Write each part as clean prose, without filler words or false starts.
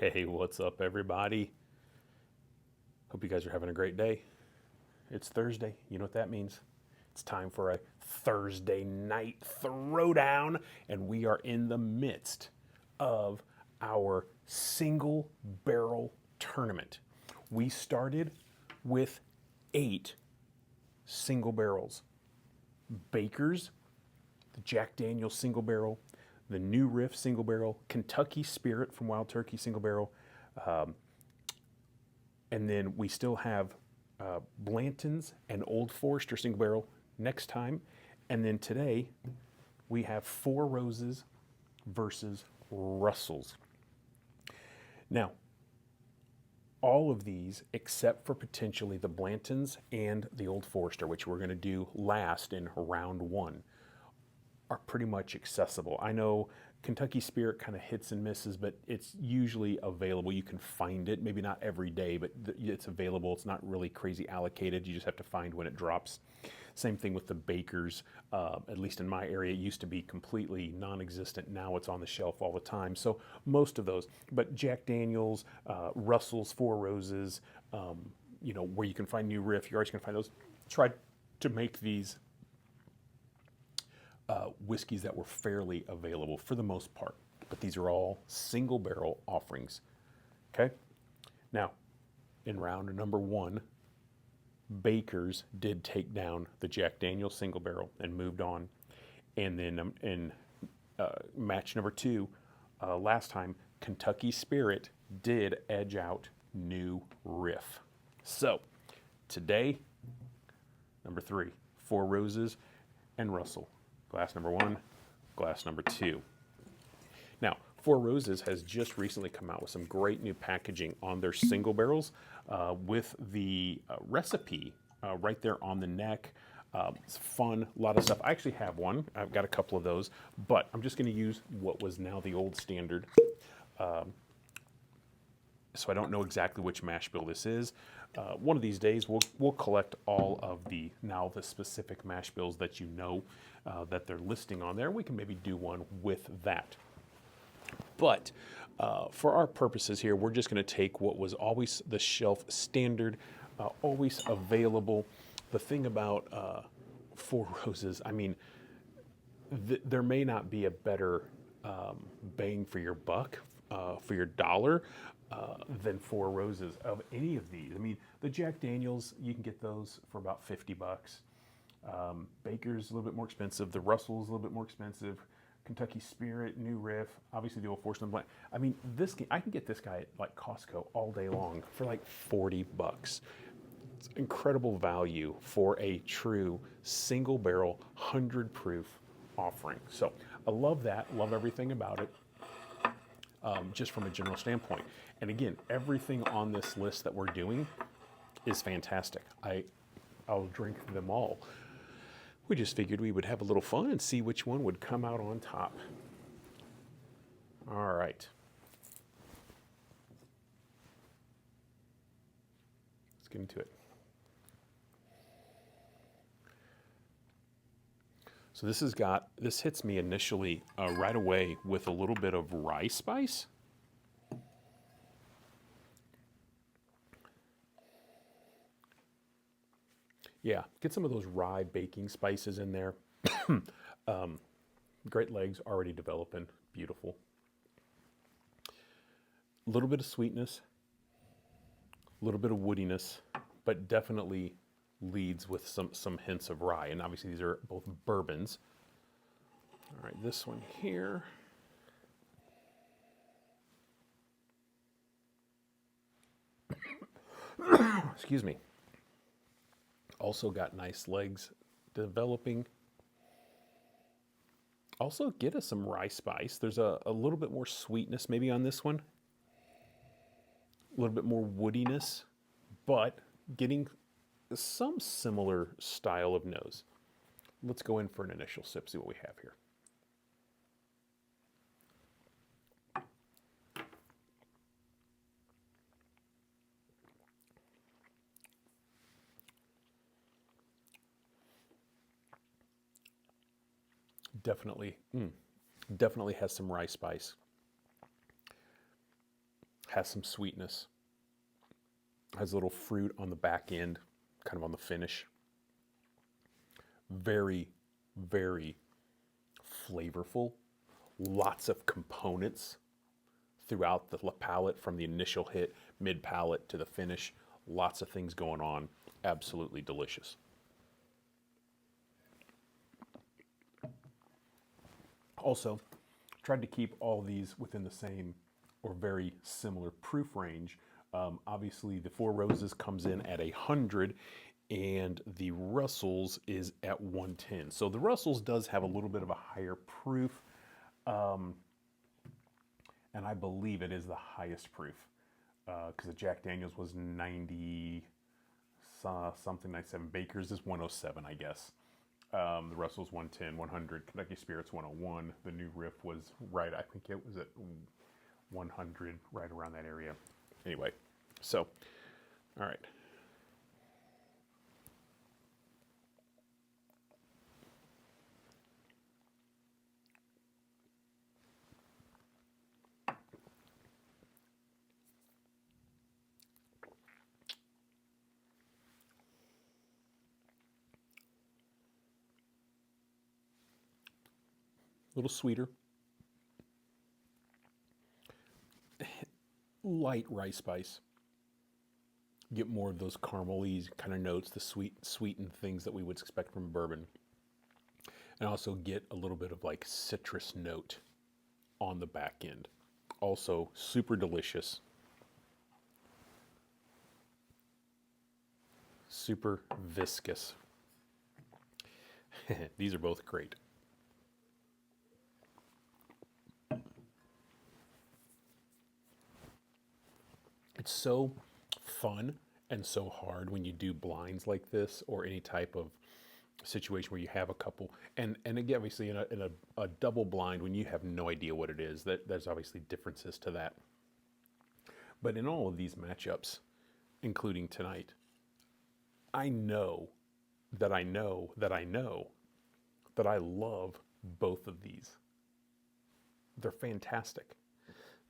Hey, what's up, everybody? Hope you guys are having a great day. It's Thursday. You know what that means? It's time for a Thursday night throwdown, and we are in the midst of our single barrel tournament. We started with 8 single barrels: Baker's, the Jack Daniel's single barrel, the New Riff single barrel, Kentucky Spirit from Wild Turkey single barrel, and then we still have Blanton's and Old Forester single barrel next time. And then today we have Four Roses versus Russell's. Now, all of these, except for potentially the Blanton's and the Old Forester, which we're going to do last in round 1, are pretty much accessible. I know Kentucky Spirit kind of hits and misses, but it's usually available. You can find it, maybe not every day, but it's available. It's not really crazy allocated. You just have to find when it drops. Same thing with the Bakers. At least in my area, it used to be completely non-existent. Now it's on the shelf all the time. So most of those, but Jack Daniel's, Russell's, Four Roses, where you can find New Riff, you're always going to find those. Try to make these whiskeys that were fairly available for the most part, but these are all single barrel offerings. Okay, now in round number 1, Baker's did take down the Jack Daniel's single barrel and moved on, and then in match number 2, last time, Kentucky Spirit did edge out New Riff. So today, number 3, Four Roses and Russell. Glass number 1, glass number 2. Now, Four Roses has just recently come out with some great new packaging on their single barrels with the recipe right there on the neck. It's fun, a lot of stuff. I actually have one. I've got a couple of those, but I'm just going to use what was now the old standard. So I don't know exactly which mash bill this is. One of these days, we'll collect all of the specific mash bills that that they're listing on there. We can maybe do one with that. But for our purposes here, we're just going to take what was always the shelf standard, always available. The thing about Four Roses, I mean, there may not be a better bang for your buck, for your dollar, than Four Roses of any of these. I mean, the Jack Daniel's, you can get those for about $50. Baker's a little bit more expensive. The Russell's a little bit more expensive. Kentucky Spirit, New Riff, obviously the Old Forester and Blank. I mean, I can get this guy at like Costco all day long for like $40. It's incredible value for a true single barrel 100 proof offering. So I love that. Love everything about it. Just from a general standpoint. And again, everything on this list that we're doing is fantastic. I'll drink them all. We just figured we would have a little fun and see which one would come out on top. All right. Let's get into it. So this hits me initially right away with a little bit of rye spice. Yeah, get some of those rye baking spices in there. Great legs already developing, beautiful. A little bit of sweetness, a little bit of woodiness, but definitely leads with some hints of rye. And obviously these are both bourbons. All right, this one here. Excuse me. Also got nice legs developing. Also get us some rye spice. There's a little bit more sweetness maybe on this one. A little bit more woodiness, but getting some similar style of nose. Let's go in for an initial sip, see what we have here. Definitely has some rye spice. Has some sweetness. Has a little fruit on the back end, kind of on the finish. Very, very flavorful. Lots of components throughout the palate, from the initial hit, mid palate to the finish. Lots of things going on. Absolutely delicious. Also, tried to keep all these within the same or very similar proof range. Obviously, the Four Roses comes in at 100, and the Russell's is at 110. So the Russell's does have a little bit of a higher proof, and I believe it is the highest proof, because the Jack Daniels was 90 something, 97. Baker's is 107, I guess. The Russell's 110, 100. Kentucky Spirit's 101. The New Riff was right, I think it was at 100, right around that area. Anyway, so, all right. A little sweeter. Light rice spice. Get more of those caramely kind of notes, the sweetened things that we would expect from bourbon. And also get a little bit of like citrus note on the back end. Also super delicious. Super viscous. These are both great. It's so fun and so hard when you do blinds like this, or any type of situation where you have a couple. And again, obviously in a double blind, when you have no idea what it is, there's obviously differences to that. But in all of these matchups, including tonight, I know that I know that I know that I love both of these. They're fantastic.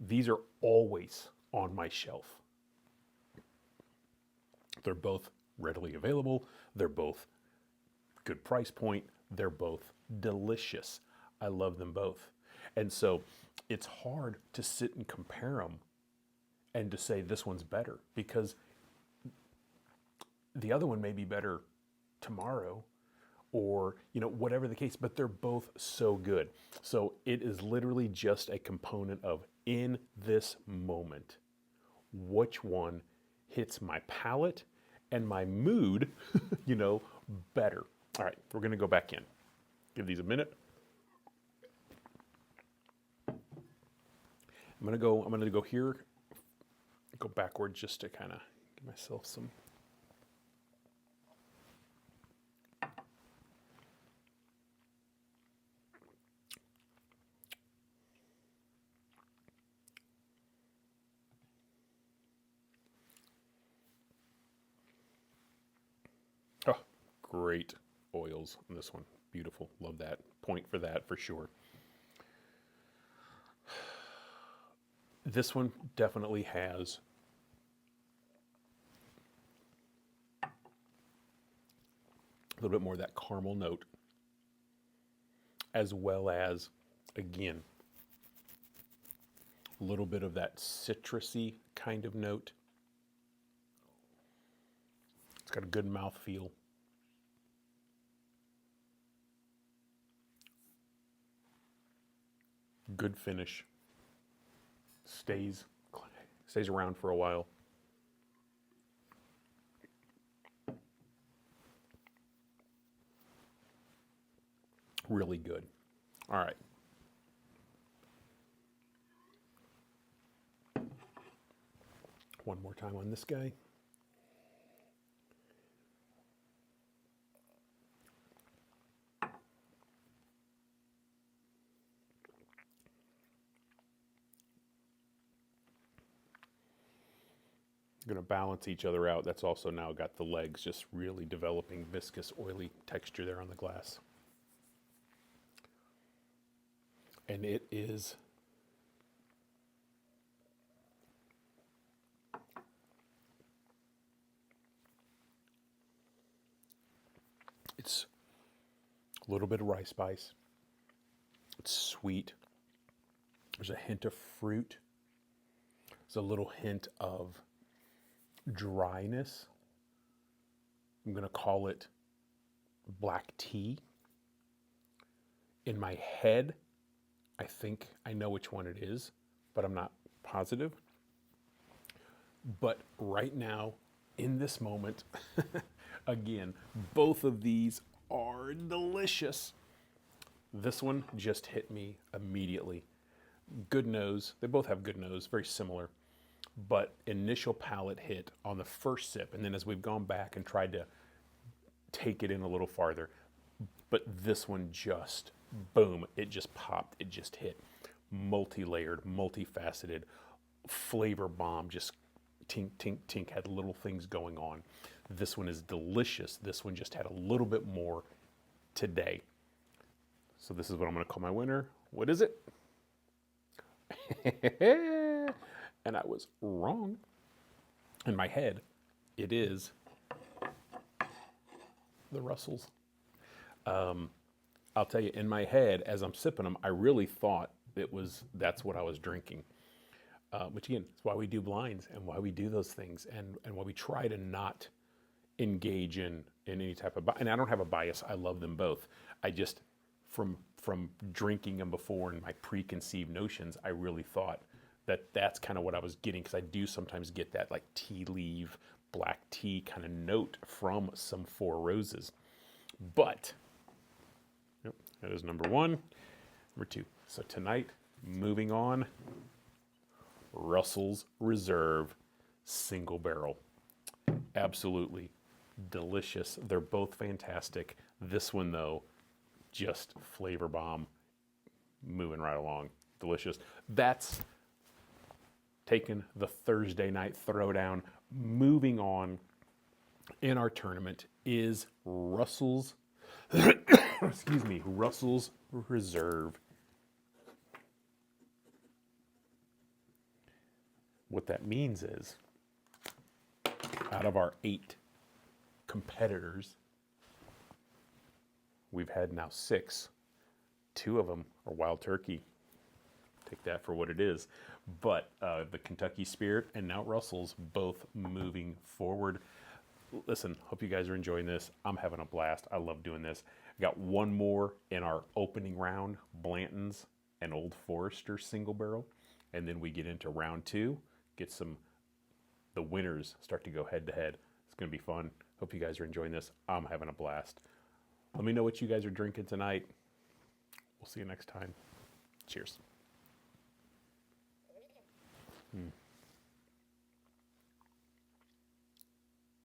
These are always on my shelf. They're both readily available. They're both good price point. They're both delicious. I love them both. And so it's hard to sit and compare them and to say this one's better, because the other one may be better tomorrow, or whatever the case, but they're both so good. So it is literally just a component of, in this moment, which one hits my palate and my mood better. All right, we're going to go back in. Give these a minute. I'm going to go here, go backward just to kind of give myself some. Oh, great oils on this one. Beautiful. Love that. Point for that for sure. This one definitely has a little bit more of that caramel note, as well as, again, a little bit of that citrusy kind of note. It's got a good mouthfeel. Good finish. Stays around for a while. Really good. All right. One more time on this guy. Going to balance each other out. That's also now got the legs just really developing viscous, oily texture there on the glass. And it is It's a little bit of rice spice. It's sweet. There's a hint of fruit. There's a little hint of dryness. I'm going to call it black tea. In my head, I think I know which one it is, but I'm not positive. But right now, in this moment, again, both of these are delicious. This one just hit me immediately. Good nose. They both have good nose, very similar. But initial palate hit on the first sip, and then as we've gone back and tried to take it in a little farther, but this one just, boom, it just popped, it just hit. Multi-layered, multifaceted, flavor bomb, just tink, tink, tink, had little things going on. This one is delicious. This one just had a little bit more today. So this is what I'm going to call my winner. What is it? And I was wrong. In my head, it is the Russels. I'll tell you, in my head, as I'm sipping them, I really thought that's what I was drinking. Which again, is why we do blinds and why we do those things and why we try to not engage in any type of, and I don't have a bias. I love them both. I just, from drinking them before and my preconceived notions, I really thought that's kind of what I was getting, because I do sometimes get that like tea leaf, black tea kind of note from some Four Roses. But, yep, that is number one. Number two. So tonight, moving on, Russell's Reserve Single Barrel. Absolutely delicious. They're both fantastic. This one, though, just flavor bomb, moving right along. Delicious. That's taken the Thursday night throwdown. Moving on in our tournament is Russell's, excuse me, Russell's Reserve. What that means is, out of our 8 competitors, we've had now 6. 2 of them are Wild Turkey. Take that for what it is. But the Kentucky Spirit and now Russell's both moving forward. Listen, hope you guys are enjoying this. I'm having a blast. I love doing this. I got one more in our opening round, Blanton's and Old Forester single barrel. And then we get into round 2, get the winners start to go head to head. It's going to be fun. Hope you guys are enjoying this. I'm having a blast. Let me know what you guys are drinking tonight. We'll see you next time. Cheers.